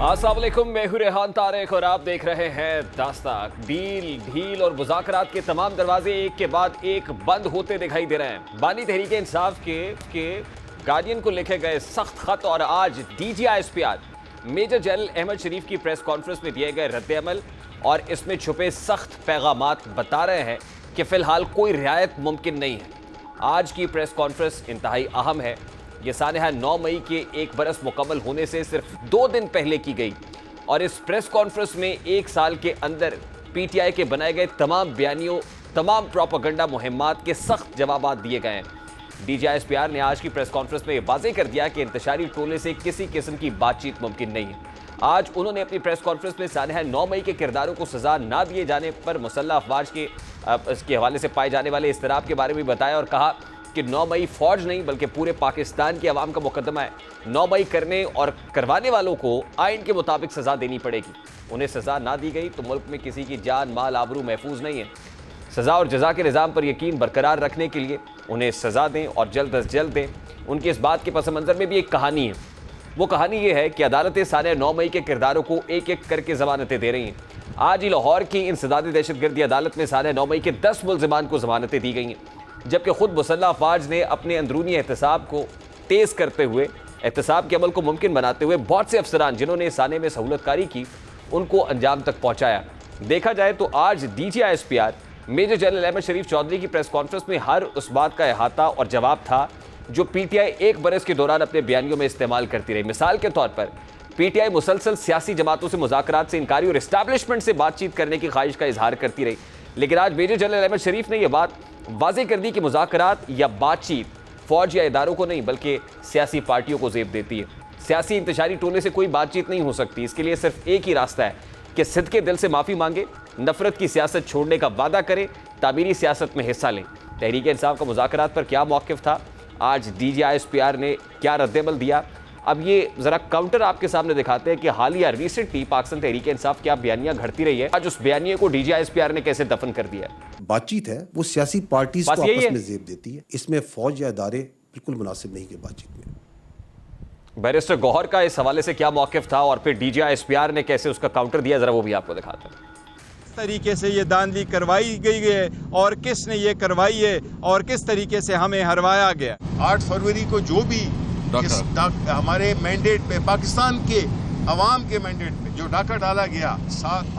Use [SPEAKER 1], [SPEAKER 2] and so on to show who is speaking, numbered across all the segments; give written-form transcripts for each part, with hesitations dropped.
[SPEAKER 1] अस्सलाम वालेकुम, मैं हूं रेहान तारिक और आप देख रहे हैं दास्ताक। डील, ढील और मुज़ाकरात के तमाम दरवाजे एक के बाद एक बंद होते दिखाई दे रहे हैं। बानी तहरीक इंसाफ के गार्डियन को लिखे गए सख्त खत और आज DGISPR मेजर जनरल अहमद शरीफ की प्रेस कॉन्फ्रेंस में दिए गए रद्द-ए-अमल और इसमें छुपे सख्त पैगामात बता रहे हैं कि फ़िलहाल कोई रियायत मुमकिन नहीं है। आज की प्रेस कॉन्फ्रेंस इंतहाई अहम है। ये सानहा 9 मई के 1 बरस मुकम्मल होने से सिर्फ 2 दिन पहले की गई और इस प्रेस कॉन्फ्रेंस में 1 साल के अंदर PTI के बनाए गए तमाम बयानियों, तमाम प्रोपेगेंडा मुहिम्मात के सख्त जवाब दिए गए हैं। DGISPR ने आज की प्रेस कॉन्फ्रेंस में वाज़ेह कर दिया कि इंतशारी टोले से किसी किस्म की बातचीत मुमकिन नहीं है। आज उन्होंने अपनी प्रेस कॉन्फ्रेंस में सानहा 9 मई के किरदारों को सजा ना दिए जाने पर मुसल्लह अफवाज के इसके हवाले से पाए जाने वाले इस्तराब के बारे में बताया और कहा कि 9 मई फौज नहीं बल्कि पूरे पाकिस्तान की आवाम का मुकदमा है। 9 मई करने और करवाने वालों को आइन के मुताबिक सज़ा देनी पड़ेगी। उन्हें सज़ा ना दी गई तो मुल्क में किसी की जान, माल, आबरू महफूज नहीं है। सज़ा और जज़ा के निज़ाम पर यकीन बरकरार रखने के लिए उन्हें सज़ा दें और जल्द अज जल्द दें। उनकी इस बात के पस मंज़र में भी एक कहानी है। वो कहानी ये है कि अदालतें सानहा 9 मई के किरदारों को एक एक करके ज़मानतें दे रही हैं। आज ही लाहौर की इंसदादी दहशतगर्दी अदालत में सानहा 9 मई के 10 मुल्ज़िमान को ज़मानतें दी गई हैं, जबकि खुद मुसल्लह अफवाज ने अपने अंदरूनी एहतसाब को तेज़ करते हुए, एहतसाब के अमल को मुमकिन बनाते हुए बहुत से अफसरान जिन्होंने साने में सहूलतकारी की उनको अंजाम तक पहुँचाया। देखा जाए तो आज DGISPR मेजर जनरल अहमद शरीफ चौधरी की प्रेस कॉन्फ्रेंस में हर उस बात का अहाता और जवाब था जो PTI 1 बरस के दौरान अपने बयानियों में इस्तेमाल करती रही। मिसाल के तौर पर PTI मुसलसल सियासी जमातों से मुज़ाकरात से इनकारी और इस्टेब्लिशमेंट से बातचीत करने की ख्वाहिश का इजहार करती रही, लेकिन आज मेजर जनरल अहमद शरीफ ने यह बात वाज़ेह कर दी कि मुज़ाकरात या बातचीत फ़ौज या इदारों को नहीं बल्कि सियासी पार्टियों को ज़ेब देती है। सियासी इंतशारी टोले से कोई बातचीत नहीं हो सकती। इसके लिए सिर्फ एक ही रास्ता है कि सिद्के दिल से माफ़ी मांगे, नफ़रत की सियासत छोड़ने का वादा करें, तामीरी सियासत में हिस्सा लें। तहरीक इंसाफ का मुज़ाकरात पर क्या मौक़िफ़ था, आज DGISPR ने क्या रद्द-ए-अमल दिया, अब ये ज़रा काउंटर आपके सामने दिखाते हैं कि हालिया रिसेंटली पाकिस्तान तहरीक इंसाफ क्या बयानियाँ घड़ती रही है। आज उस बयानिए को DGISPR ने कैसे दफन कर दिया है।
[SPEAKER 2] बातचीत है वो सियासी पार्टीज को आपस में ज़ेब देती है। इसमें फौज या इदारे बिल्कुल मुनासिब नहीं के बातचीत में।
[SPEAKER 1] बैरिस्टर गौहर का इस हवाले से क्या मौक़िफ़ था और फिर DGISPR ने कैसे उसका काउंटर दिया, ज़रा वो भी आपको दिखाता हूँ।
[SPEAKER 3] किस तरीके से ये धांधली करवाई गई है और किसने ये करवाई है और किस तरीके से हमें हरवाया गया।
[SPEAKER 4] 8 फरवरी को जो भी हमारे मैंडेट पे, पाकिस्तान के अवाम के मैंडेट पे जो डाका डाला गया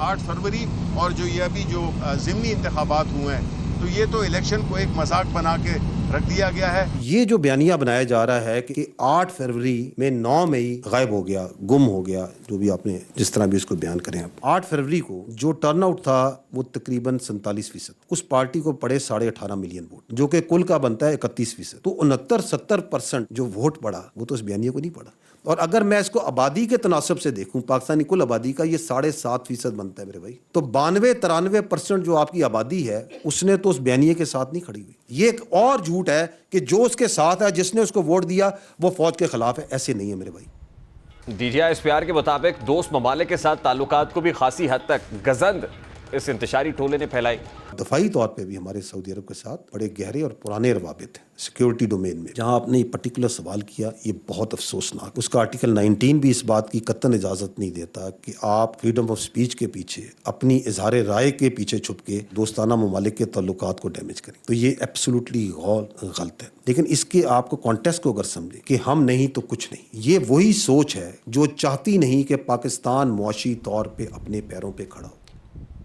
[SPEAKER 4] 8 फरवरी और जो ये अभी जो ज़िमनी इंतखाबात हुए हैं, तो ये तो इलेक्शन को एक मजाक बना के रख दिया गया है।
[SPEAKER 2] ये जो बयानिया बनाया जा रहा है कि 8 फरवरी में 9 मई गायब हो गया, गुम हो गया, जो भी आपने जिस तरह भी इसको बयान करें। 8 फरवरी को जो टर्नआउट था वो तकरीबन 47%। उस पार्टी को पड़े 18.5 मिलियन वोट, जो कि कुल का बनता है 31%। तो 69-70% जो वोट पड़ा वो तो इस बयानिया को नहीं पड़ा। और अगर मैं इसको आबादी के तनासब से देखूं, पाकिस्तानी कुल आबादी का ये 7.5% बनता है मेरे भाई। तो 92-93% जो आपकी आबादी है उसने तो उस बयानिए के साथ नहीं खड़ी हुई। ये एक और झूठ है कि जो उसके साथ है, जिसने उसको वोट दिया, वो फौज के खिलाफ है। ऐसे नहीं है मेरे भाई।
[SPEAKER 1] DGISPR के मुताबिक दोस्त ममालिक के साथ ताल्लुकात को भी खासी हद तक गजंद इस इंतशारी टोले ने फैलाई।
[SPEAKER 2] दफाई तौर पे भी हमारे सऊदी अरब के साथ बड़े गहरे और पुराने रवाबित हैं सिक्योरिटी डोमेन में। जहां आपने ये पर्टिकुलर सवाल किया, ये बहुत अफसोसनाक। उसका आर्टिकल 19 भी इस बात की कतई इजाज़त नहीं देता कि आप फ्रीडम ऑफ स्पीच के पीछे, अपनी इजहार राय के पीछे छुप के दोस्ताना ममालिक के ताल्लुकात को डैमेज करें। तो ये एब्सोल्युटली गलत है। लेकिन इसके आपको कॉन्टेक्स्ट को अगर समझें कि हम नहीं तो कुछ नहीं, ये वही सोच है जो चाहती नहीं कि पाकिस्तान मुआशी तौर पर अपने पैरों पर खड़ा हो।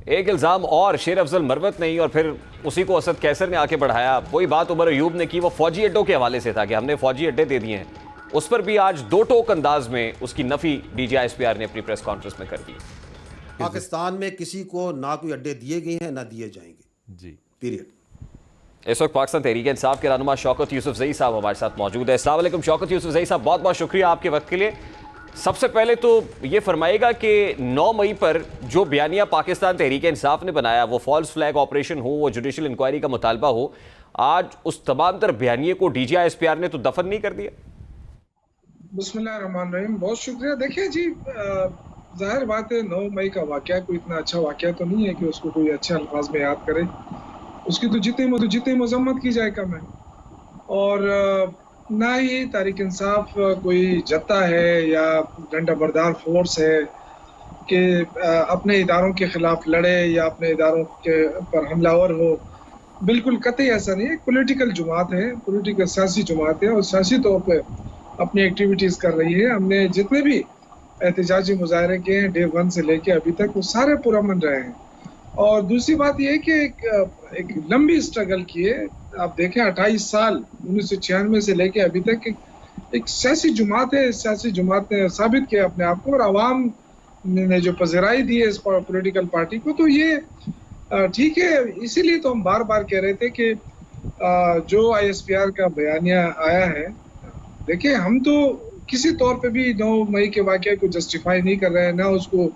[SPEAKER 1] एक इल्ज़ाम और शेर अफजल मरवत नहीं और फिर उसी को असद कैसर ने आके बढ़ाया। वही बात उमर अयूब ने की, वो फौजी अड्डों के हवाले से था कि हमने फौजी अड्डे दे दिए हैं। उस पर भी आज 2 टोक अंदाज में उसकी नफ़ी DGISPR ने अपनी प्रेस कॉन्फ्रेंस में कर दी।
[SPEAKER 2] पाकिस्तान में किसी को ना कोई अड्डे दिए गए हैं ना दिए जाएंगे जी, पीरियड।
[SPEAKER 1] इस वक्त पाकिस्तान तहरीक इंसाफ के रहनुमा शौकत यूसुफजई साहब हमारे साथ मौजूद है। अस्सलाम वालेकुम शौकत यूसुफजई साहब, बहुत बहुत शुक्रिया आपके वक्त के लिए। सबसे पहले तो ये फरमाइएगा कि 9 मई पर जो बयानिया पाकिस्तान तहरीक इंसाफ ने बनाया, वो फॉल्स फ्लैग ऑपरेशन हो, वो जुडिशल इंक्वायरी का मुतालबा हो, आज उस तमाम तर बयानिए को DGISPR ने तो दफन नहीं कर दिया।
[SPEAKER 5] बिस्मिल्लाहिर्रहमानिर्रहीम, बहुत शुक्रिया। देखिए जी, जाहिर बात है 9 मई का वाक़या कोई इतना अच्छा वाक़या तो नहीं है कि उसको कोई अच्छे अल्फाज में याद करे। उसकी तो जितनी मजम्मत की जाए कम है। और ना ही तहरीक इंसाफ कोई जत्था है या डंडा बरदार फोर्स है कि अपने इदारों के खिलाफ लड़े या अपने इदारों के पर हमलावर हो। बिल्कुल कतई ऐसा नहीं है। पॉलिटिकल जमात है, पॉलिटिकल सियासी जमात है और सियासी तौर पे अपनी एक्टिविटीज़ कर रही है। हमने जितने भी एहतजाजी मुजाहरे किए हैं डे 1 से लेके अभी तक, वो सारे पुरअमन रहे हैं। और दूसरी बात ये है कि एक लंबी स्ट्रगल की है। आप देखें 28 साल 1996 से लेके अभी तक एक सियासी जमात है। इस सियासी जमात ने साबित किया अपने आप को और आवाम ने जो पज़राई दी है इस पॉलिटिकल पार्टी को, तो ये ठीक है। इसीलिए तो हम बार बार कह रहे थे कि जो ISPR का बयानिया आया है, देखिए हम तो किसी तौर पे भी 9 मई के वाक़ये को जस्टिफाई नहीं कर रहे हैं, ना उसको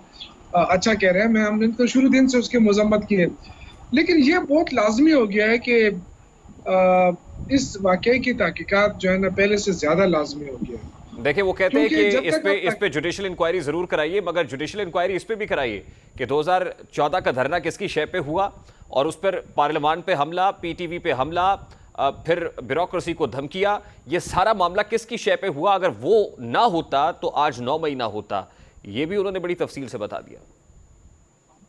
[SPEAKER 5] अच्छा कह रहे हैं। हमने तो शुरू दिन से उसकी मज़म्मत की है, लेकिन ये बहुत लाजमी हो गया है कि इस वाक़ये की तहकीकात जो है ना पहले से ज़्यादा लाजमी हो गया है।
[SPEAKER 1] देखिए वो कहते हैं
[SPEAKER 5] क्योंकि
[SPEAKER 1] कि इस पे जुडिशियल इंक्वायरी जरूर कराइए, मगर जुडिशियल इंक्वायरी इस पे भी कराइए कि 2014 का धरना किसकी शय पे हुआ और उस पर पार्लियामान पे हमला, PTV पे हमला, फिर ब्यूरोक्रेसी को धमकिया, ये सारा मामला किसकी शय पे हुआ। अगर वो ना होता तो आज 9 मई ना होता। ये भी उन्होंने बड़ी तफसील से बता दिया।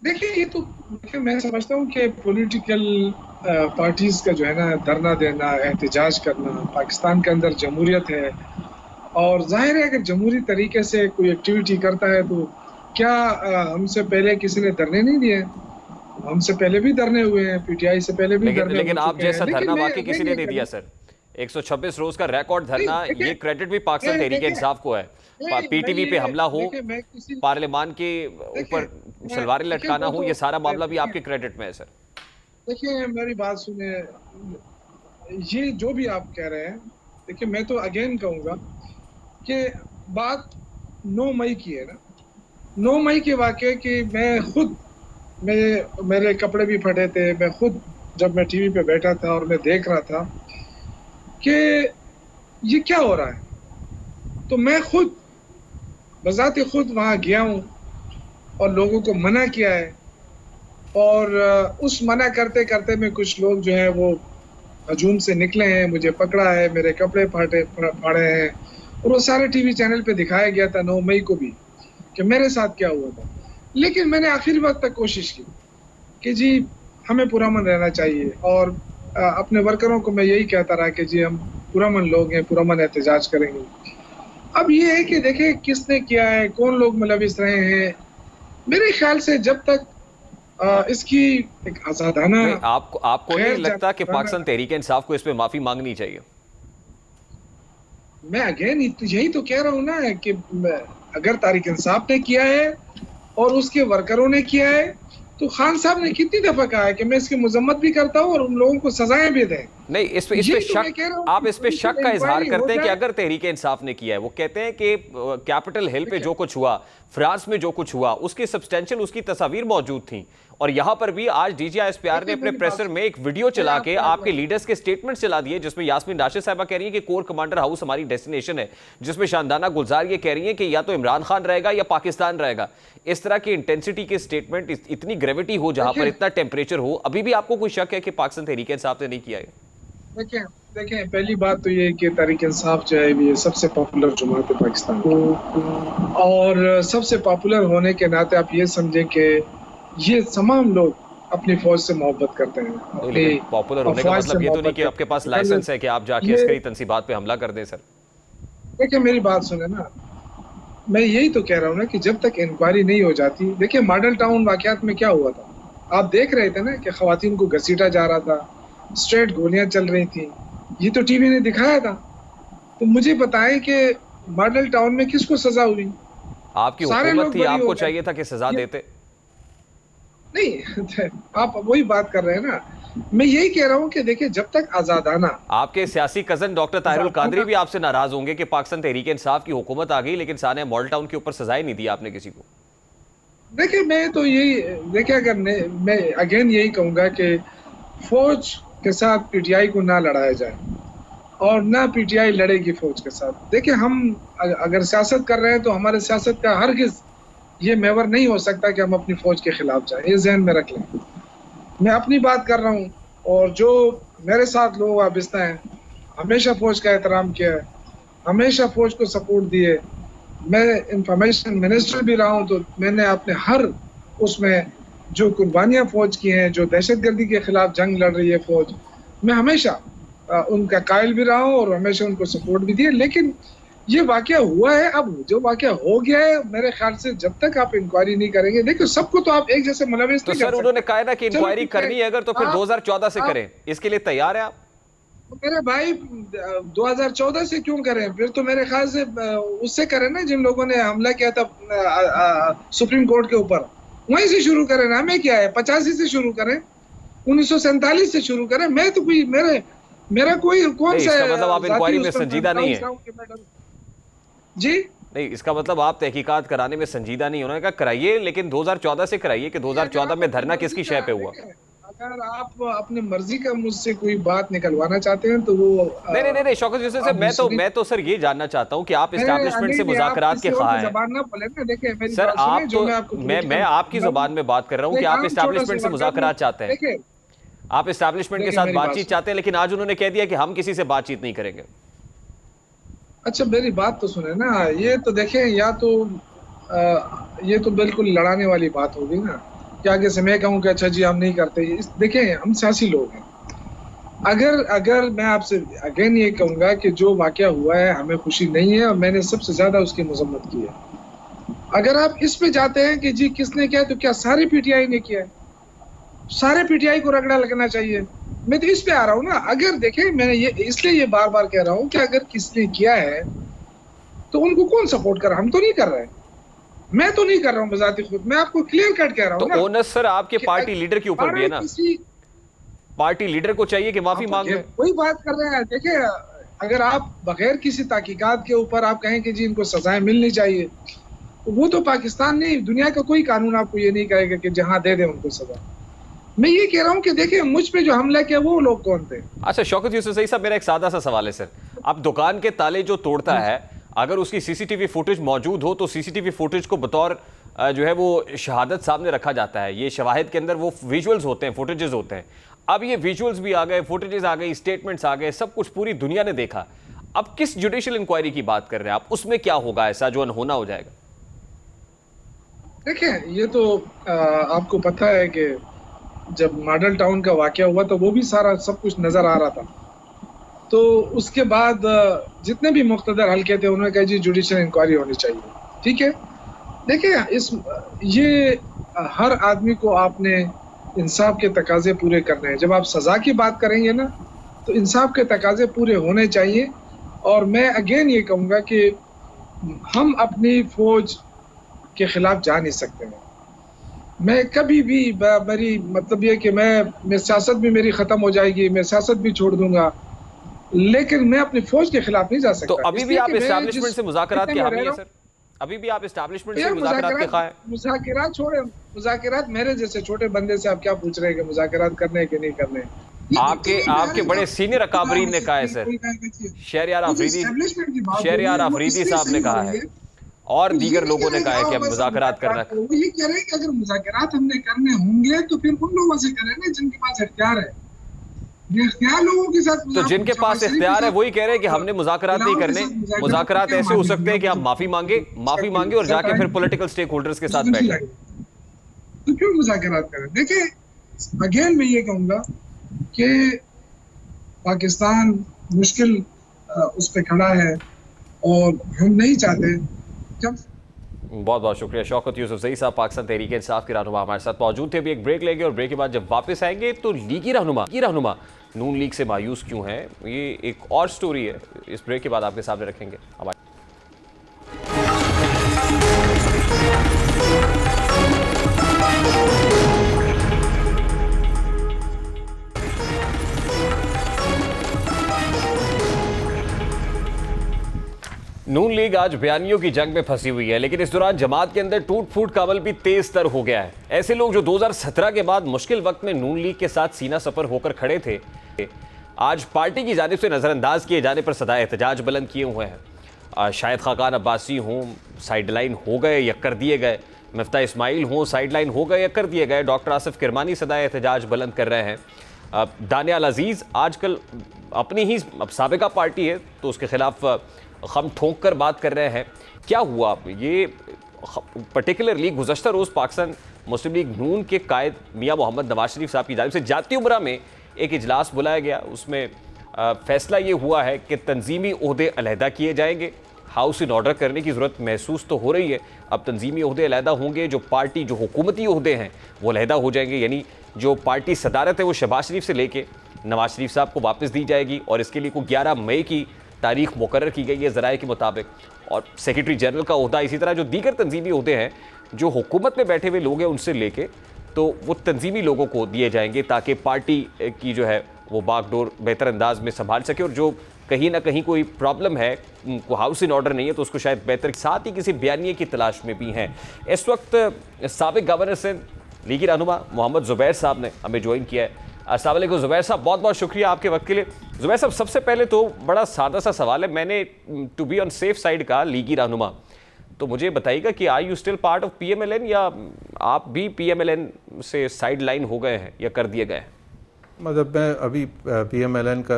[SPEAKER 5] देखिए ये तो मैं समझता हूँ कि पॉलिटिकल पार्टीज का जो है ना धरना देना, एहतजाज करना, पाकिस्तान के अंदर जमहूरियत है और जाहिर है अगर जमहूरी तरीके से कोई एक्टिविटी करता है तो क्या हमसे पहले किसी ने धरने नहीं दिए? हमसे पहले भी धरने हुए हैं, PTI से पहले भी धरने
[SPEAKER 1] लेकिन
[SPEAKER 5] हो
[SPEAKER 1] आप
[SPEAKER 5] चुके हैं।
[SPEAKER 1] जैसा धरना
[SPEAKER 5] लेकिन
[SPEAKER 1] वाकई किसी ने नहीं दिया सर। 126 रोज का रिकॉर्ड धरना, ये क्रेडिट भी पाकिस्तान तहरीक इंसाफ को है। PTV पे हमला हो, पार्लियामान के ऊपर सलवारें लटकाना हो, ये सारा मामला भी आपके क्रेडिट में है सर।
[SPEAKER 5] देखिए मेरी बात सुने, ये जो भी आप कह रहे हैं, देखिए मैं तो अगेन कहूँगा कि बात 9 मई की है ना। 9 मई के वाक़ये की मेरे कपड़े भी फटे थे। मैं खुद जब मैं टीवी पे बैठा था और मैं देख रहा था कि ये क्या हो रहा है, तो मैं खुद बज़ाते खुद वहाँ गया हूँ और लोगों को मना किया है। और उस मना करते करते में कुछ लोग जो है वो हजूम से निकले हैं, मुझे पकड़ा है, मेरे कपड़े फाड़े हैं और वो सारे टीवी चैनल पे दिखाया गया था 9 मई को भी कि मेरे साथ क्या हुआ था। लेकिन मैंने आखिरी वक्त तक कोशिश की कि जी हमें पुरअमन रहना चाहिए और अपने वर्करों को मैं यही कहता रहा कि जी हम पुरअमन लोग हैं, पुरअमन एहतजाज करेंगे। अब ये है कि देखिए किसने किया है, कौन लोग मुलविस रहे हैं। मेरे ख्याल से जब तक इसकी एक आजादाना,
[SPEAKER 1] आपको नहीं लगता कि पाकिस्तान तहरीक इंसाफ को इस पे माफी मांगनी चाहिए?
[SPEAKER 5] मैं अगेन यही तो कह रहा हूँ ना कि अगर तहरीक इंसाफ ने किया है और उसके वर्करों ने किया है तो खान साहब ने कितनी दफा कहा है कि मैं इसकी मजम्मत भी करता हूँ और उन लोगों को सजाएं भी दें।
[SPEAKER 1] नहीं, इस पे शक, आप इस पे शक का इजहार करते हैं कि अगर तहरीक इंसाफ ने किया है। वो कहते हैं कि कैपिटल हिल पे जो कुछ हुआ, फ्रांस में जो कुछ हुआ, उसकी सब्सटेंशियल उसकी तस्वीर मौजूद थी और यहां पर भी आज DG ISPR ने अपने प्रेसर में एक वीडियो चला के आपके लीडर्स के स्टेटमेंट चला दिए जिसमें यास्मीन राशिद साहिबा कह रही है कि कोर कमांडर हाउस हमारी डेस्टिनेशन है, जिसमें शानदाना गुलजार ये कह रही है कि या तो इमरान खान रहेगा या पाकिस्तान रहेगा। इस तरह की इंटेंसिटी के स्टेटमेंट, इतनी ग्रेविटी हो, जहां पर इतना टेम्परेचर हो, अभी भी आपको कोई शक है कि पाकिस्तान तहरीक इंसाफ ने नहीं किया है?
[SPEAKER 5] देखिए पहली बात तो ये कि तहरीक इंसाफ जो है ये सबसे पॉपुलर जमात है पाकिस्तान की और सबसे पॉपुलर होने के नाते आप ये समझें कि ये तमाम लोग अपनी फौज से मोहब्बत करते हैं।
[SPEAKER 1] लेकिन पॉपुलर होने का मतलब ये तो नहीं कि आपके पास लाइसेंस है कि आप जाके अस्करी तंसीबात पे हमला कर दें सर।
[SPEAKER 5] देखिए मेरी बात सुने ना, मैं यही तो कह रहा हूँ ना कि जब तक इंक्वायरी नहीं हो जाती। देखिए मॉडल टाउन वाकयात में क्या हुआ था, आप देख रहे थे ना कि खवातीन को घसीटा जा रहा था, स्ट्रेट गोलियां चल रही थी, ये तो टीवी ने दिखाया था। तो मुझे बताएं कि मॉडल टाउन में किसको सजा हुई?
[SPEAKER 1] आपकी हुकूमत थी, आपको चाहिए था कि सजा देते।
[SPEAKER 5] नहीं आप वही बात कर रहे हैं ना। मैं यही कह रहा हूं कि देखिए जब तक आजादाना,
[SPEAKER 1] आपके सियासी कजन डॉक्टर ताहिरुल कादरी भी आपसे नाराज होंगे कि पाकिस्तान तहरीक इंसाफ की हुकूमत आ गई लेकिन साने मॉडल टाउन के ऊपर सजाएं नहीं दी आपने किसी को।
[SPEAKER 5] देखिए मैं तो यही, देखिए अगर मैं अगेन यही कहूंगा कि फौज के साथ PTI को ना लड़ाया जाए और ना PTI लड़ेगी फौज के साथ। देखिए हम अगर सियासत कर रहे हैं तो हमारे सियासत का हरगिज ये महवर नहीं हो सकता कि हम अपनी फौज के खिलाफ जाएं, ये जहन में रख लें। मैं अपनी बात कर रहा हूँ और जो मेरे साथ लोग वाबस्ता हैं हमेशा फौज का एहतराम किया है, हमेशा फौज को सपोर्ट दिए। मैं इंफॉर्मेशन मिनिस्टर भी रहा हूँ, तो मैंने अपने हर उसमें जो कुर्बानियां फौज की हैं, जो दहशतगर्दी के खिलाफ जंग लड़ रही है फौज, मैं हमेशा उनका कायल भी रहा हूँ और हमेशा उनको सपोर्ट भी दिया। लेकिन ये वाकया हुआ है, अब जो वाकया हो गया है, मेरे ख्याल से जब तक आप इंक्वायरी नहीं करेंगे, देखो सबको तो आप एक जैसे मुलविस
[SPEAKER 1] तो
[SPEAKER 5] नहीं कर
[SPEAKER 1] सर
[SPEAKER 5] सकते।
[SPEAKER 1] उन्होंने कहा है ना कि
[SPEAKER 5] चलो
[SPEAKER 1] इंक्वायरी
[SPEAKER 5] ठीक है,
[SPEAKER 1] करनी है अगर, तो फिर
[SPEAKER 5] आप-
[SPEAKER 1] 2014 से
[SPEAKER 5] आप-
[SPEAKER 1] करें, इसके लिए तैयार है आप?
[SPEAKER 5] मेरे भाई 2014 से क्यों करें? फिर तो मेरे ख्याल से उससे करें ना, जिन लोगों ने हमला किया था सुप्रीम कोर्ट के ऊपर, वहीं से शुरू करें ना। हमें क्या है, 85 से शुरू करें, 1947 से शुरू करें। मैं तो कोई मेरा कोई कौन
[SPEAKER 1] नहीं,
[SPEAKER 5] सा
[SPEAKER 1] इसका मतलब आप
[SPEAKER 5] जाति
[SPEAKER 1] इंक्वायरी में
[SPEAKER 5] उसमें
[SPEAKER 1] संजीदा नहीं है।
[SPEAKER 5] जी
[SPEAKER 1] नहीं, इसका मतलब आप तहकीकात कराने में संजीदा नहीं। उन्होंने कहा कराइए, लेकिन 2014 से कराइए कि 2014 में धरना किसकी शय पे हुआ।
[SPEAKER 5] अगर आप अपनी मर्जी का मुझसे कोई बात निकलवाना चाहते हैं तो वो
[SPEAKER 1] नहीं शौकत यूसुफ साहब, मैं तो सर ये जानना चाहता हूं कि आप एस्टैब्लिशमेंट से मुज़ाकरात के ख़्वाह हैं।
[SPEAKER 5] ज़बान ना बोले ना। देखिए मेरी
[SPEAKER 1] सर
[SPEAKER 5] बात सुनिए,
[SPEAKER 1] आप
[SPEAKER 5] जो
[SPEAKER 1] तो
[SPEAKER 5] मैं आपको
[SPEAKER 1] मैं आपकी ज़ुबान में बात कर रहा हूं कि आप एस्टैब्लिशमेंट से मुज़ाकरात चाहते हैं,
[SPEAKER 5] देखिए
[SPEAKER 1] आप एस्टैब्लिशमेंट के
[SPEAKER 5] देखिए,
[SPEAKER 1] साथ
[SPEAKER 5] मेरी बात
[SPEAKER 1] बातचीत चाहते हैं, लेकिन आज उन्होंने कह दिया कि हम किसी से बातचीत नहीं करेंगे।
[SPEAKER 5] अच्छा मेरी बात तो सुने ना। ये तो देखें, या तो ये तो बिल्कुल लड़ाने वाली बात होगी ना कि आगे से मैं कहूँ कि अच्छा जी हम नहीं करते। देखें हम सियासी लोग हैं। अगर मैं आपसे अगेन ये कहूंगा कि जो वाकया हुआ है हमें खुशी नहीं है और मैंने सबसे ज्यादा उसकी मजम्मत की है। अगर आप इस पे जाते हैं कि जी किसने किया, तो क्या सारे पीटीआई ने किया है? सारे पीटीआई को रगड़ा लगना चाहिए। मैं तो इस पे आ रहा हूँ ना। अगर देखें, मैंने ये इसलिए ये बार बार कह रहा हूँ कि अगर किसने किया है तो उनको कौन सपोर्ट कर रहा? हम तो नहीं कर रहे, मैं तो नहीं कर रहा हूँ बजाते खुद। मैं आपको क्लियर कट कह रहा हूँ
[SPEAKER 1] तो
[SPEAKER 5] ना।
[SPEAKER 1] ओनस सर आपके
[SPEAKER 5] कि
[SPEAKER 1] पार्टी लीडर के ऊपर भी है ना,
[SPEAKER 5] किसी
[SPEAKER 1] पार्टी लीडर को चाहिए कि माफी मांग ले।
[SPEAKER 5] वही बात कर रहे हैं। देखिए अगर आप बगैर किसी तहकीकात के ऊपर आप कहें कि जी इनको सजाएं मिलनी चाहिए, तो वो तो पाकिस्तान नहीं, दुनिया का कोई कानून आपको ये नहीं कहेगा कि जहां दे दे उनको सजा। मैं ये कह रहा हूँ कि देखिए मुझ पे जो हमला किया वो लोग कौन थे?
[SPEAKER 1] अच्छा शौकत यूसुफ साहब, मेरा एक सादा सा सवाल है सर। आप दुकान के ताले जो तोड़ता है, अगर उसकी सीसीटीवी फुटेज मौजूद हो तो सीसीटीवी फुटेज को बतौर जो है वो शहादत सामने रखा जाता है। ये शवाहिद के अंदर वो विजुअल्स होते हैं, फुटेजेस होते हैं। अब ये विजुअल्स भी आ गए, फुटेजेस आ गई, स्टेटमेंट्स आ गए, सब कुछ पूरी दुनिया ने देखा। अब किस जुडिशियल इंक्वायरी की बात कर रहे हैं आप? उसमें क्या होगा ऐसा जो अनहोना हो जाएगा?
[SPEAKER 5] देखिए ये तो आपको पता है कि जब मॉडल टाउन का वाकया हुआ तो वो भी सारा सब कुछ नजर आ रहा था। तो उसके बाद जितने भी मुख्तदर हल्के थे उन्होंने कहा जी जुडिशियल इंक्वायरी होनी चाहिए। ठीक है, देखिए ये हर आदमी को आपने इंसाफ के तकाजे पूरे करने हैं। जब आप सजा की बात करेंगे ना तो इंसाफ के तकाजे पूरे होने चाहिए। और मैं अगेन ये कहूँगा कि हम अपनी फौज के खिलाफ जा नहीं सकते हैं। मैं कभी भी मेरी मतलब ये कि मैं सियासत भी मेरी खत्म हो जाएगी, मैं सियासत भी छोड़ दूंगा, लेकिन मैं अपनी फौज के खिलाफ नहीं जा सकता।
[SPEAKER 1] तो अभी भी आप एस्टैब्लिशमेंट से मुज़ाकरात के हामी हैं सर? अभी भी आप एस्टैब्लिशमेंट से मुज़ाकरात के ख़्वाह हैं?
[SPEAKER 5] मुज़ाकरात छोड़े, मुज़ाकरात मेरे जैसे छोटे बंदे से आप क्या पूछ रहे हैं कि मुज़ाकरात करने हैं कि नहीं करने?
[SPEAKER 1] आपके बड़े सीनियर अकाबरीन ने कहा है सर, शहरयार अफरीदी साहब ने कहा है और दीगर लोगों ने कहा है कि हम मुज़ाकरात करना।
[SPEAKER 5] वो ये कह रहे हैं कि अगर मुज़ाकरात हमने करने होंगे तो फिर उन लोगों से करें ना जिनके पास इख्तियार है। इख्तियार लोगों के साथ
[SPEAKER 1] तो जिनके पास इख्तियार है वही कह रहे हैं कि हमने मुज़ाकरात नहीं करने। मुज़ाकरात ऐसे हो सकते हैं कि आप माफी मांगे और जाके फिर पॉलिटिकल स्टेक होल्डर्स के साथ बैठे।
[SPEAKER 5] तो क्यों मुज़ाकरात करें? देखिए अगेन मैं ये कहूँगा कि पाकिस्तान मुश्किल उस पर खड़ा है और हम नहीं चाहते।
[SPEAKER 1] बहुत बहुत शुक्रिया शौकत यूसुफ ज़ई साहब, पाकिस्तान तहरीक इंसाफ के रहनुमा हमारे साथ मौजूद थे। अभी एक ब्रेक लेंगे और ब्रेक के बाद जब वापस आएंगे तो लीगी रहनुमा नून लीग से मायूस क्यों है, ये एक और स्टोरी है। इस ब्रेक के बाद आपके सामने रखेंगे। नून लीग आज बयानियों की जंग में फंसी हुई है, लेकिन इस दौरान जमात के अंदर टूट फूट का अमल भी तेज तर हो गया है। ऐसे लोग जो 2017 के बाद मुश्किल वक्त में नून लीग के साथ सीना सफर होकर खड़े थे, आज पार्टी की जानिब से नज़रअंदाज किए जाने पर सदा एहतजाज बुलंद किए हुए हैं। शाहिद खाकान अब्बासी हों, साइडलाइन हो गए या कर दिए गए। मिफ्ता इस्माइल हों, साइडलाइन हो गए या कर दिए गए। डॉक्टर आसिफ किरमानी सदा एहतजाज बुलंद कर रहे हैं। दानियाल अजीज़ आजकल अपनी ही साबिका पार्टी है तो उसके खिलाफ हम ठोंक कर बात कर रहे हैं। क्या हुआ ये पर्टिकुलरली गुज़श्ता रोज़ पाकिस्तान मुस्लिम लीग नून के कायद मियां मोहम्मद नवाज शरीफ साहब की जानिब से जाती उमरा में एक इजलास बुलाया गया। उसमें फैसला ये हुआ है कि तंजीमी ओहदे अलहदा किए जाएंगे। हाउस इन ऑर्डर करने की ज़रूरत महसूस तो हो रही है। अब तंजीमी ओहदे अलहदा होंगे, जो पार्टी जो हुकूमती ओहदे हैं वो अलहदा हो जाएंगे, यानी जो पार्टी सदारत है वो शहबाज शरीफ से लेके नवाज शरीफ साहब को वापस दी जाएगी और इसके लिए को 11 मई की तारीख मुकर्रर की गई है ज़राए के मुताबिक। और सेक्रेटरी जनरल का ओहदा, इसी तरह जो दीगर तंजीमी ओहदे हैं जो हुकूमत में बैठे हुए लोग हैं उनसे लेके तो वो तंजीमी लोगों को दिए जाएंगे ताकि पार्टी की जो है वो बागडोर बेहतर अंदाज में संभाल सके और जो कहीं ना कहीं कोई प्रॉब्लम है, को हाउस इन ऑर्डर नहीं है तो उसको शायद बेहतर, साथ ही किसी बयानिए की तलाश में भी हैं। इस वक्त साबिक गवर्नर सिंध लीगी रहनुमा मोहम्मद ज़ुबैर साहब ने हमें ज्वाइन किया है। अस्सलाम वालेकुम ज़ुबैर साहब, बहुत बहुत शुक्रिया आपके वक्त के लिए। ज़ुबैर साहब, सबसे पहले तो बड़ा सादा सा सवाल है, मैंने to be on safe side का लीगी रहनुमा, तो मुझे बताइएगा कि are you still part of PMLN या आप भी PMLN से साइड लाइन हो गए हैं या कर दिए गए हैं?
[SPEAKER 6] मतलब मैं अभी PMLN का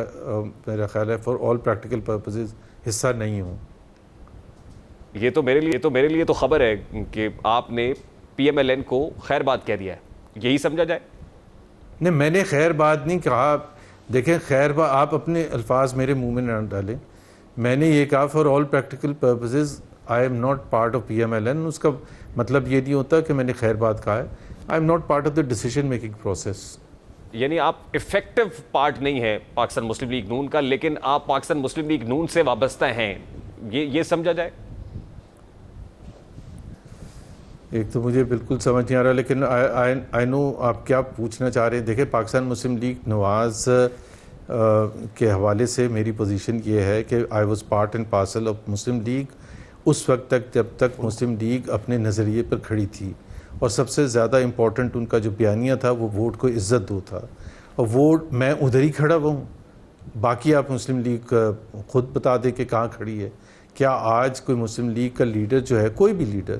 [SPEAKER 6] मेरा ख्याल है फॉर ऑल प्रैक्टिकल पर्पसेस हिस्सा नहीं हूँ।
[SPEAKER 1] ये तो मेरे लिए तो खबर है कि आपने PMLN को खैरबाद कह दिया है, यही समझा जाए?
[SPEAKER 6] नहीं, मैंने खैरबाद नहीं कहा। देखें, खैरबाद आप अपने अल्फाज मेरे मुंह में न डालें। मैंने ये कहा for all practical purposes I am not part of PMLN। उसका मतलब ये नहीं होता कि मैंने खैरबाद कहा है। I am not part of the decision making process.
[SPEAKER 1] यानी आप इफेक्टिव पार्ट नहीं है पाकिस्तान मुस्लिम लीग नून का, लेकिन आप पाकिस्तान मुस्लिम लीग नून से वाबस्ता हैं, ये समझा जाए?
[SPEAKER 6] एक तो मुझे बिल्कुल समझ नहीं आ रहा, लेकिन आई नो आप क्या पूछना चाह रहे हैं। देखिए, पाकिस्तान मुस्लिम लीग नवाज के हवाले से मेरी पोजीशन ये है कि I was part and parcel of Muslim league उस वक्त तक जब तक मुस्लिम लीग अपने नज़रिए पर खड़ी थी, और सबसे ज़्यादा इम्पोर्टेंट उनका जो बयानिया था वो वोट को इज़्ज़त दो था, और वोट मैं उधर ही खड़ा हुआ हूँ। बाकी आप मुस्लिम लीग ख़ुद बता दें कि कहाँ खड़ी है। क्या आज कोई मुस्लिम लीग का लीडर जो है, कोई भी लीडर,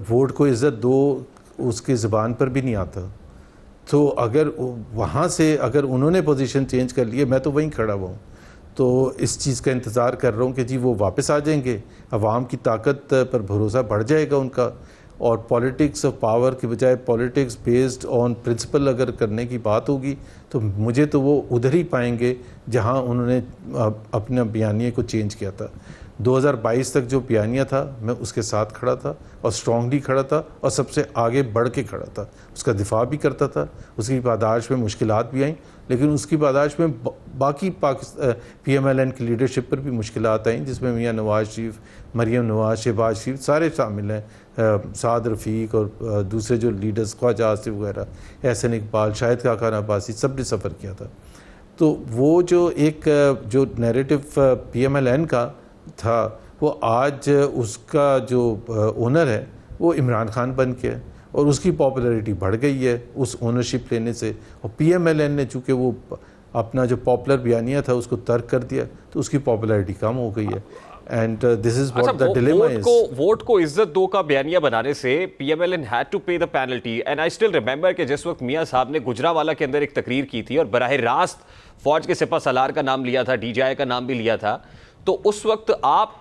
[SPEAKER 6] वोट को इज़्ज़त दो उसकी ज़बान पर भी नहीं आता? तो अगर वहाँ से अगर उन्होंने पोजीशन चेंज कर ली है, मैं तो वहीं खड़ा हुआ हूँ। तो इस चीज़ का इंतज़ार कर रहा हूँ कि जी वो वापस आ जाएंगे, अवाम की ताकत पर भरोसा बढ़ जाएगा उनका, और पॉलिटिक्स ऑफ पावर की बजाय पॉलिटिक्स बेस्ड ऑन प्रिंसिपल अगर करने की बात होगी तो मुझे तो वो उधर ही पाएंगे जहाँ उन्होंने अपने बयानिए को चेंज किया था। 2022 तक जो बयानिया था मैं उसके साथ खड़ा था और स्ट्रॉन्गली खड़ा था और सबसे आगे बढ़ के खड़ा था, उसका दिफा भी करता था। उसकी पादाश में मुश्किलात भी आई, लेकिन उसकी पादाश में बाकी PMLN की लीडरशिप पर भी मुश्किलात आई, जिसमें मियां नवाज शरीफ, मरीम नवाज, शहबाज शरीफ सारे शामिल हैं, साद रफ़ीक और दूसरे जो लीडर्स ख्वाजा आसिफ वगैरह, एहसन इकबाल, शाहिद खान अब्बासी, सब ने सफ़र किया था। तो वो जो एक जो नैरेटिव PMLN का था, वो आज उसका जो ओनर है वो इमरान खान बन के है और उसकी पॉपुलैरिटी बढ़ गई है उस ओनरशिप लेने से। और PMLN ने चूँकि वो अपना जो पॉपुलर बयानिया था उसको तर्क कर दिया तो उसकी पॉपुलैरिटी कम हो गई है। And this is what the dilemma is.
[SPEAKER 1] Vote को इज्जत दो का बयानिया बनाने से PMLN हैड टू पे the penalty. And I still remember कि जिस वक्त मियां साहब ने गुजरावाला के अंदर एक तकरीर की थी और बराह रास्त फौज के सिपा सलार का नाम लिया था, DJI का नाम भी लिया था, तो उस वक्त आप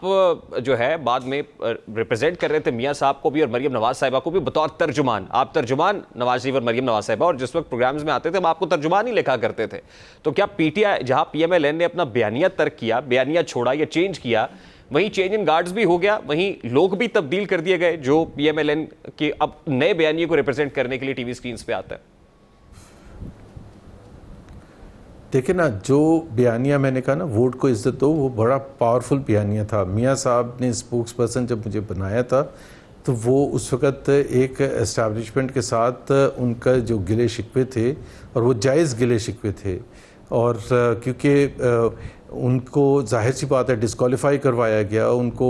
[SPEAKER 1] जो है बाद में रिप्रेजेंट कर रहे थे मियां साहब को भी और मरीम नवाज साहिबा को भी बतौर तर्जुमान। आप तर्जुमान नवाज शरीफ और मरीम नवाज साहिबा, और जिस वक्त प्रोग्राम्स में आते थे हम आपको तर्जुमान ही लिखा करते थे। तो क्या PTI जहां PMLN ने अपना बयानिया तर्क किया, बयानिया छोड़ा या चेंज किया, वहीं चेंज इन गार्ड्स भी हो गया, वहीं लोग भी तब्दील कर दिए गए जो PMLN के अब नए बयानिए को रिप्रेजेंट करने के लिए टीवी स्क्रीन पे आता है?
[SPEAKER 6] देखिए ना, जो बयानिया मैंने कहा ना वोट को इज्जत दो, वो बड़ा पावरफुल बयानिया था। मियां साहब ने स्पोक्स पर्सन जब मुझे बनाया था तो वो उस वक़्त एक एस्टैब्लिशमेंट के साथ उनका जो गिले शिकवे थे और वो जायज़ गिले शिकवे थे, और क्योंकि उनको जाहिर सी बात है डिस्क्वालीफाई करवाया गया, उनको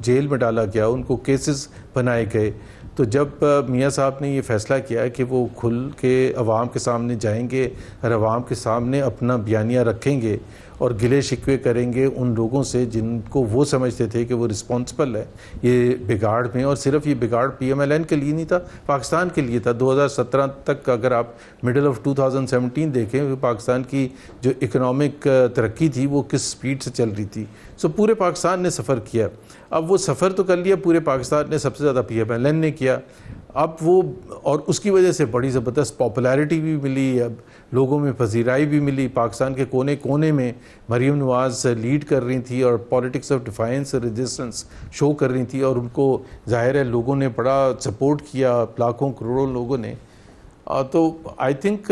[SPEAKER 6] जेल में डाला गया, उनको केसेस बनाए गए। तो जब मियां साहब ने ये फ़ैसला किया कि वो खुल के अवाम के सामने जाएंगे और अवाम के सामने अपना बयानिया रखेंगे और गिले शिकवे करेंगे उन लोगों से जिनको वो समझते थे कि वो रिस्पॉन्सिबल है ये बिगाड़ में। और सिर्फ ये बिगाड़ PMLN के लिए नहीं था, पाकिस्तान के लिए था। 2017 तक अगर आप मिडल ऑफ 2017 देखें, पाकिस्तान की जो इकोनॉमिक तरक्की थी वो किस स्पीड से चल रही थी। सो पूरे पाकिस्तान ने सफ़र किया। अब वो सफ़र तो कर लिया पूरे पाकिस्तान ने, सबसे ज़्यादा PMLN ने किया। अब वो, और उसकी वजह से बड़ी ज़बरदस्त पॉपुलैरिटी भी मिली, अब लोगों में पजीराई भी मिली। पाकिस्तान के कोने कोने में मरीम नवाज़ लीड कर रही थी और politics of defines resistance show कर रही थी, और उनको ज़ाहिर है लोगों ने बड़ा सपोर्ट किया, लाखों करोड़ों लोगों ने। तो आई थिंक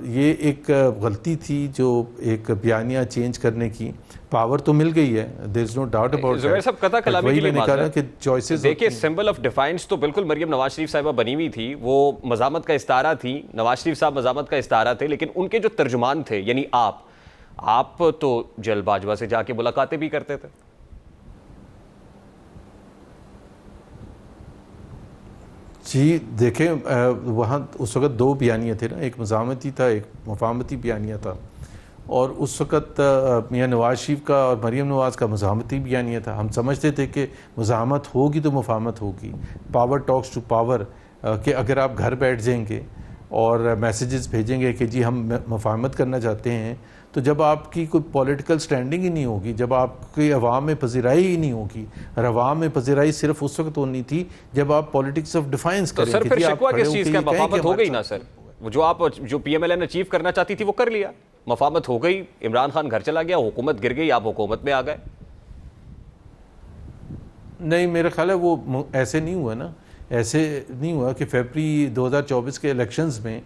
[SPEAKER 6] ये एक गलती थी जो एक बयानिया चेंज करने की। पावर तो मिल गई है, there is no doubt about
[SPEAKER 1] Zubair साहब, कथा कलामी के लिए माजरत
[SPEAKER 6] कि चॉइसेस
[SPEAKER 1] देखिए, सिंबल ऑफ डिफाइंस तो बिल्कुल मरियम नवाज शरीफ साहिबा बनी हुई थी, वो मज़ामत का इस्तारा थी, नवाज शरीफ साहब मज़ामत का इस्तारा थे, लेकिन उनके जो तर्जुमान थे यानी आप तो जल बाजवा से जाके मुलाकातें भी करते थे।
[SPEAKER 6] जी देखें, वहाँ उस वक़्त दो बयानिया थे ना, एक मज़ामती था, एक मुफाहमती बयानिया था। और उस वक़्त मियाँ नवाज शरीफ का और मरीम नवाज़ का मज़ामती बयानिया था। हम समझते थे कि मज़ामत होगी तो मुफाहमत होगी, पावर टॉक्स टू पावर, कि अगर आप घर बैठ जाएंगे और मैसेजेस भेजेंगे कि जी हम मुफाहमत करना चाहते हैं, तो जब आपकी कोई पॉलिटिकल स्टैंडिंग ही नहीं होगी, जब आपकी अवाम में पजीराई ही नहीं होगी, और अवाम में पजीराई सिर्फ उस वक्त होनी थी जब आप पॉलिटिक्स ऑफ डिफाइंस
[SPEAKER 1] तो
[SPEAKER 6] करें।
[SPEAKER 1] सर फिर शिकवा किस चीज़ का? मफाहमत हो गई ना सर, जो PMLN अचीव करना चाहती थी वो कर लिया, मफाहमत हो गई, इमरान खान घर चला गया, हुकूमत गिर गई, आप हुकूमत में आ गए।
[SPEAKER 6] नहीं, मेरा ख्याल है वो ऐसे नहीं हुआ ना, ऐसे नहीं हुआ कि फरवरी 2024 के इलेक्शंस में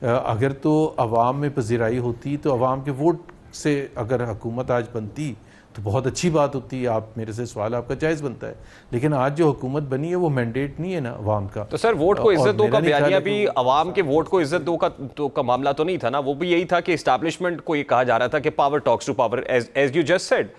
[SPEAKER 6] अगर तो अवाम में पजीराई होती, तो अवाम के वोट से अगर हुकूमत आज बनती तो बहुत अच्छी बात होती है। आप मेरे से सवाल आपका जायज़ बनता है, लेकिन आज जो हुकूमत बनी है वो मैंडेट नहीं है ना अवाम का।
[SPEAKER 1] तो सर वोट को इज्जत दो का बयानिया भी अवाम के वोट को इज्जत दो का मामला तो नहीं था ना, वो भी यही था कि इस्टेब्लिशमेंट को ये कहा जा रहा था कि power talks to power, as you just said,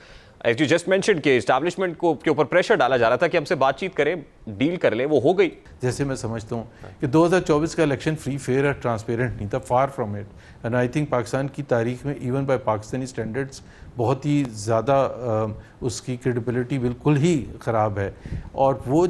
[SPEAKER 1] as you just mention कि इस्टेब्लिशमेंट को के ऊपर प्रेशर डाला जा रहा था कि हमसे बातचीत करें, डील कर ले, वो हो गई।
[SPEAKER 6] जैसे मैं समझता हूँ कि 2024 का इलेक्शन फ्री फेयर और ट्रांसपेरेंट नहीं था, far from it. And I think Pakistan की तारीख में इवन बाय पाकिस्तानी स्टैंडर्ड्स बहुत ही ज़्यादा उसकी क्रेडिबिलिटी बिल्कुल ही ख़राब है। और वो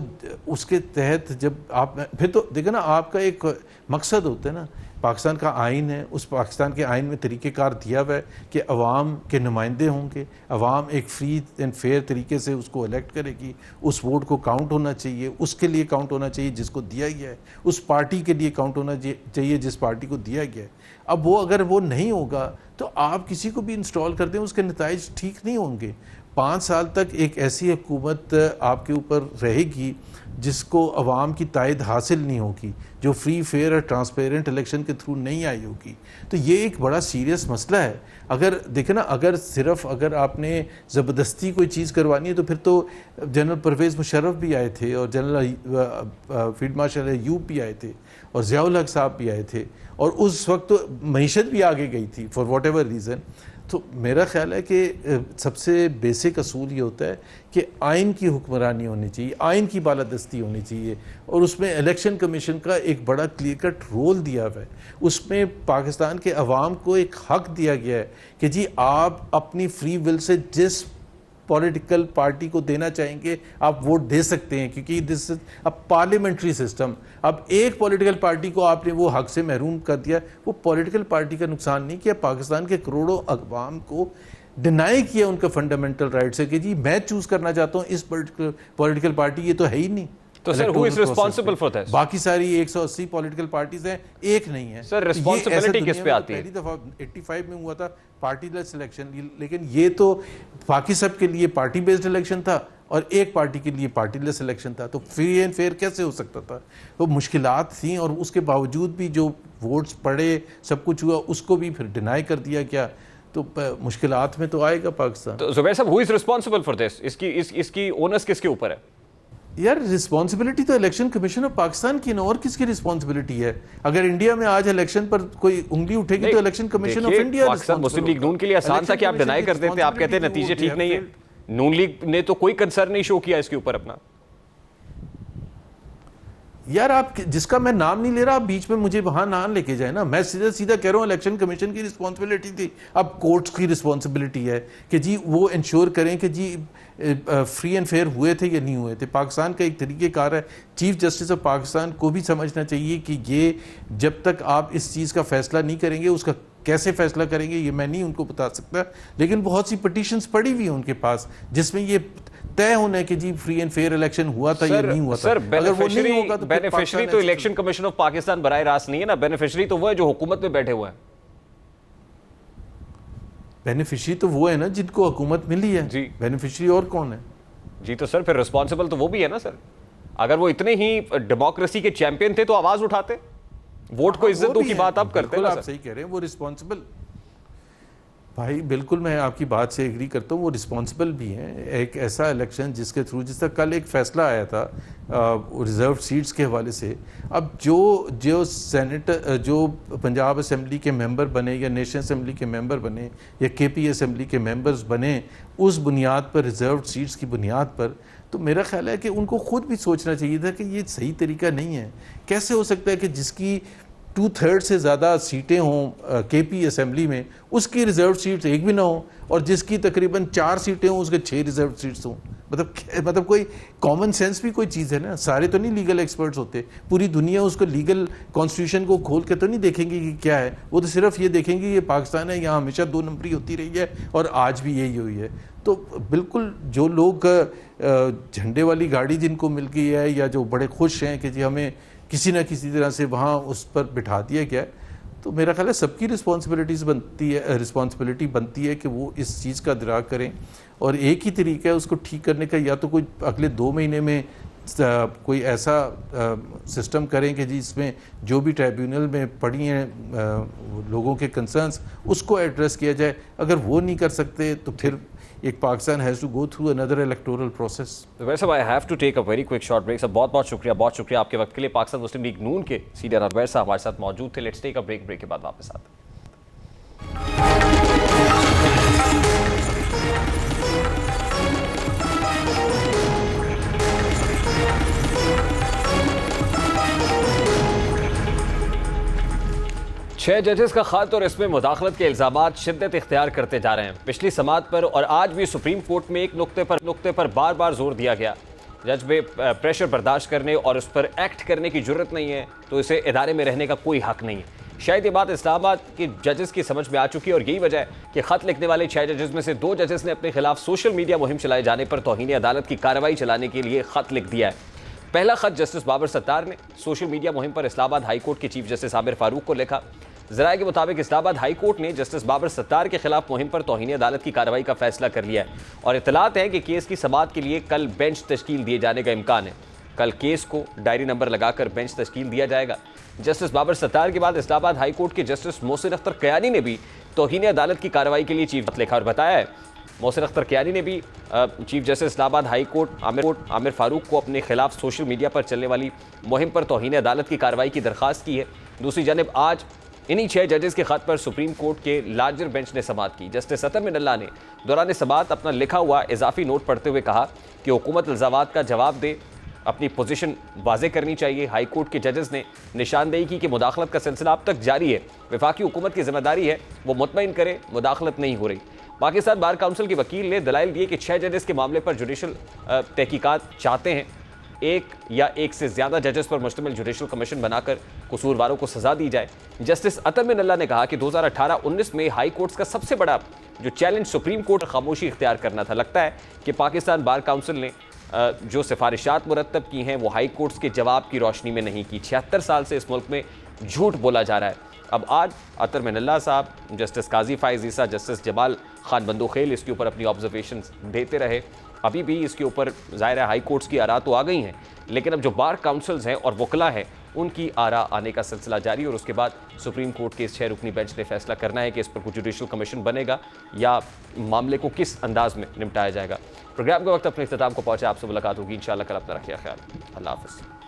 [SPEAKER 6] उसके तहत जब आप फिर तो देखो ना, आपका एक मकसद होता है ना, पाकिस्तान का आइन है, उस पाकिस्तान के आइन में तरीक़ेकार दिया हुआ है कि अवाम के नुमाइंदे होंगे, अवाम एक फ्री एंड फेयर तरीके से उसको इलेक्ट करेगी, उस वोट को काउंट होना चाहिए, उसके लिए काउंट होना चाहिए जिसको दिया गया है, उस पार्टी के लिए काउंट होना चाहिए जिस पार्टी को दिया गया है। अब वो अगर वो नहीं होगा तो आप किसी को भी इंस्टॉल कर दें, उसके नताइज ठीक नहीं होंगे। 5 साल तक एक ऐसी हुकूमत आपके ऊपर रहेगी जिसको अवाम की तायद हासिल नहीं होगी, जो फ्री फेयर और ट्रांसपेरेंट इलेक्शन के थ्रू नहीं आई होगी। तो ये एक बड़ा सीरियस मसला है। अगर देखें ना, अगर आपने ज़बरदस्ती कोई चीज़ करवानी है तो फिर तो जनरल परवेज़ मुशर्रफ भी आए थे और जनरल फील्ड मार्शल अय्यूब भी आए थे और ज़ियाउल हक साहब भी आए थे, और उस वक्त तो मईशत भी आगे गई थी फॉर वॉट एवर रीज़न। तो मेरा ख्याल है कि सबसे बेसिक असूल ये होता है कि आइन की हुक्मरानी होनी चाहिए, आइन की बालादस्ती होनी चाहिए, और उसमें इलेक्शन कमीशन का एक बड़ा क्लियर कट रोल दिया हुआ है। उसमें पाकिस्तान के अवाम को एक हक दिया गया है कि जी आप अपनी फ्री विल से जिस पॉलिटिकल पार्टी को देना चाहेंगे आप वोट दे सकते हैं, क्योंकि this is a parliamentary system. अब एक पॉलिटिकल पार्टी को आपने वो हक से महरूम कर दिया, वो पॉलिटिकल पार्टी का नुकसान नहीं किया, पाकिस्तान के करोड़ों अवाम को डिनाई किया उनका फंडामेंटल राइट से कि जी मैं चूज करना चाहता हूँ इस पॉलिटिकल पार्टी, ये तो है ही नहीं।
[SPEAKER 1] तो sir who is responsible for this?
[SPEAKER 6] बाकी सारी 180 पॉलिटिकल पार्टीज हैं, एक नहीं है।
[SPEAKER 1] सर रिस्पांसिबिलिटी किस पे आती है?
[SPEAKER 6] पहली दफा 85 में हुआ था पार्टीलेस इलेक्शन, लेकिन ये तो बाकी सब के लिए पार्टी बेस्ड इलेक्शन था और एक पार्टी के लिए पार्टीलेस इलेक्शन था। तो फ्री एंड फेयर कैसे हो सकता था? तो मुश्किलात थी, और उसके बावजूद भी जो वोट्स पड़े, सब कुछ हुआ, उसको भी फिर डिनाई कर दिया गया। तो मुश्किलात में तो आएगा पाकिस्तान।
[SPEAKER 1] तो ज़ुबैर साहब, who is responsible for this? इसकी ओनर्स किसके ऊपर है?
[SPEAKER 6] यार रिस्पॉन्सिबिलिटी तो इलेक्शन कमीशन ऑफ पाकिस्तान की ना, और किसकी रिस्पॉन्सिबिलिटी है? अगर इंडिया में आज इलेक्शन पर कोई उंगली उठेगी तो election commission of India.
[SPEAKER 1] Pakistan Muslim League Noon के लिए आसान था कि आप डिनाई कर देते, आप कहते हैं नतीजे ठीक नहीं है। नून लीग ने तो कोई कंसर्न नहीं शो किया इसके ऊपर अपना।
[SPEAKER 6] यार आप जिसका मैं नाम नहीं ले रहा, आप बीच में मुझे वहां ना लेके जाए ना। मैं सीधा सीधा कह रहा हूँ इलेक्शन कमीशन की रिस्पॉन्सिबिलिटी थी, अब कोर्ट्स की रिस्पॉन्सिबिलिटी है कि जी वो इंश्योर करें कि जी फ्री एंड फेयर हुए थे या नहीं हुए थे। पाकिस्तान का एक तरीक़ेकार है, चीफ जस्टिस ऑफ पाकिस्तान को भी समझना चाहिए कि ये जब तक आप इस चीज़ का फैसला नहीं करेंगे, उसका कैसे फैसला करेंगे ये मैं नहीं उनको बता सकता, लेकिन बहुत सी पटिशन्स पड़ी हुई हैं उनके पास जिसमें ये तय होना है कि जी फ्री एंड फेयर इलेक्शन हुआ था या नहीं हुआ था।
[SPEAKER 1] सर
[SPEAKER 6] अगर वो नहीं होगा तो
[SPEAKER 1] बेनिफिशियरी तो इलेक्शन कमीशन ऑफ पाकिस्तान बराह रास्त नहीं है ना, बेनिफिशियरी तो वो है जो हुकूमत में बैठे हुए हैं।
[SPEAKER 6] बेनिफिशियरी तो वो है ना जिनको हुकूमत मिली है
[SPEAKER 1] जी।
[SPEAKER 6] बेनिफिशियरी और कौन है?
[SPEAKER 1] जी तो सर फिर रिस्पॉन्सिबल तो वो भी है ना सर। अगर वो इतने ही डेमोक्रेसी के चैंपियन थे तो आवाज उठाते, वोट को इज्जत दो की बात आप करते हैं।
[SPEAKER 6] आप सही कह रहे हैं, वो रिस्पॉन्सिबल, भाई बिल्कुल मैं आपकी बात से एग्री करता हूँ, वो रिस्पॉन्सिबल भी हैं। एक ऐसा इलेक्शन जिसके थ्रू, जिस तक कल एक फैसला आया था रिजर्व सीट्स के हवाले से, अब जो सेनेट जो पंजाब असेंबली के मेंबर बने या नेशनल असेंबली के मेंबर बने या केपी असेंबली के मेंबर्स बने उस बुनियाद पर, रिजर्व सीट्स की बुनियाद पर, तो मेरा ख्याल है कि उनको खुद भी सोचना चाहिए था कि ये सही तरीका नहीं है। कैसे हो सकता है कि जिसकी 2/3 से ज़्यादा सीटें हों केपी असेंबली में, उसकी रिजर्व सीट्स एक भी ना हो, और जिसकी तकरीबन 4 सीटें हों उसके 6 रिजर्व सीट्स हों। मतलब कोई कॉमन सेंस भी कोई चीज़ है ना। सारे तो नहीं लीगल एक्सपर्ट्स होते, पूरी दुनिया उसको लीगल कॉन्स्टिट्यूशन को खोल के तो नहीं देखेंगे कि क्या है, वो तो सिर्फ ये देखेंगे ये पाकिस्तान है, यहाँ हमेशा 2 नंबरी होती रही है और आज भी यही हुई है। तो बिल्कुल जो लोग झंडे वाली गाड़ी जिनको मिल गई है या जो बड़े खुश हैं कि जी हमें किसी ना किसी तरह से वहाँ उस पर बिठा दिया गया, तो मेरा ख्याल है सबकी रिस्पॉन्सिबिलिटी बनती है कि वो इस चीज़ का इदराक करें, और एक ही तरीका है उसको ठीक करने का, या तो कोई अगले 2 महीने में कोई ऐसा सिस्टम करें कि जी इसमें जो भी ट्राइब्यूनल में पड़ी हैं लोगों के कंसर्न्स उसको एड्रेस किया जाए। अगर वो नहीं कर सकते तो फिर एक Pakistan has to go through another electoral process.
[SPEAKER 1] वैसे I have to take a very quick short break. Sir बहुत शुक्रिया आपके वक्त के लिए। पाकिस्तान मुस्लिम लीग नून के सीनियर अरवैर साहब हमारे साथ मौजूद थे। लेट्स टेक अ ब्रेक के बाद वापस आते हैं। छह जजेस का खत और इसमें मुदाखलत के इल्जामात शिद्दत इख्तियार करते जा रहे हैं। पिछली समात पर और आज भी सुप्रीम कोर्ट में एक नुक्ते पर बार बार जोर दिया गया, जज में प्रेशर बर्दाश्त करने और उस पर एक्ट करने की जरूरत नहीं है तो इसे इदारे में रहने का कोई हक नहीं है। शायद ये बात इस्लामाबाद के जजेस की समझ में आ चुकी है और यही वजह है कि खत लिखने वाले 6 जजेस में से 2 जजेस ने अपने खिलाफ सोशल मीडिया मुहिम चलाए जाने पर तौहीन अदालत की कार्रवाई चलाने के लिए खत लिख दिया है। पहला खत जस्टिस बाबर सत्तार ने सोशल मीडिया मुहिम पर इस्लामाबाद हाई कोर्ट के चीफ जस्टिस आमिर फारूक को लिखा। ज़राए के मुताबिक इस्लामाबाद हाई कोर्ट ने जस्टिस बाबर सत्तार के खिलाफ मुहिम पर तौहीन अदालत की कार्रवाई का फैसला कर लिया है और इतलात है कि केस की समाअत के लिए कल बेंच तश्कील दिए जाने का इम्कान है। कल केस को डायरी नंबर लगाकर बेंच तश्कील दिया जाएगा। जस्टिस बाबर सत्तार के बाद इस्लामाबाद हाई कोर्ट के जस्टिस मोहसिन अख्तर कयानी ने भी तौहीन अदालत की कार्रवाई के लिए चीफ लिखा और बताया है। मोहसिन अख्तर कयानी ने भी chief justice Islamabad high court Aamir Farooq को अपने खिलाफ सोशल मीडिया पर चलने वाली मुहिम पर तौहीन अदालत की कार्रवाई की दरख्वास्त की है। दूसरी जानब आज इन्हीं 6 जजेस के खत पर सुप्रीम कोर्ट के लार्जर बेंच ने समाअत की। जस्टिस अतर मिनल्ला ने दौरान समाअत अपना लिखा हुआ इजाफी नोट पढ़ते हुए कहा कि हुकूमत इल्ज़ामात का जवाब दे, अपनी पोजीशन वाज़े करनी चाहिए। हाई कोर्ट के जजेस ने निशानदेही की कि मुदाखलत का सिलसिला अब तक जारी है, वफाकी हुकूमत की जिम्मेदारी है वो मुतमईन करे मुदाखलत नहीं हो रही। पाकिस्तान बार काउंसिल के वकील ने दलाइल दिए कि 6 जजेस के मामले पर जुडिशल तहकीकात चाहते हैं। एक या एक से ज़्यादा जजेस पर मुश्तमिल जुडिशल कमीशन बनाकर कसूरवारों को सज़ा दी जाए। जस्टिस अतर मिनल्ला ने कहा कि 2018-19 में हाई कोर्ट्स का सबसे बड़ा जो चैलेंज सुप्रीम कोर्ट खामोशी इख्तियार करना था। लगता है कि पाकिस्तान बार काउंसिल ने जो सिफारिशात मुरतब की हैं वो हाई कोर्ट्स के जवाब की रोशनी में नहीं की। 76 साल से इस मुल्क में झूठ बोला जा रहा है। अब आज अतर मिनल्ला साहब, जस्टिस काजी फाइज ईसा, जस्टिस जमाल खान बंदोखेल इसके ऊपर अपनी ऑब्जर्वेशंस देते रहे। अभी भी इसके ऊपर ज़ाहिर है हाई कोर्ट्स की आरा तो आ गई हैं, लेकिन अब जो बार काउंसिल्स हैं और वकला हैं उनकी आरा आने का सिलसिला जारी, और उसके बाद सुप्रीम कोर्ट के इस 6 रुकनी बेंच ने फैसला करना है कि इस पर कोई जुडिशल कमीशन बनेगा या मामले को किस अंदाज में निपटाया जाएगा। प्रोग्राम के वक्त अपने इख्तिताम को पहुँचा। आपसे मुलाकात होगी इंशाल्लाह कल। अपना रखिए ख्याल। अल्लाह हाफ़िज़।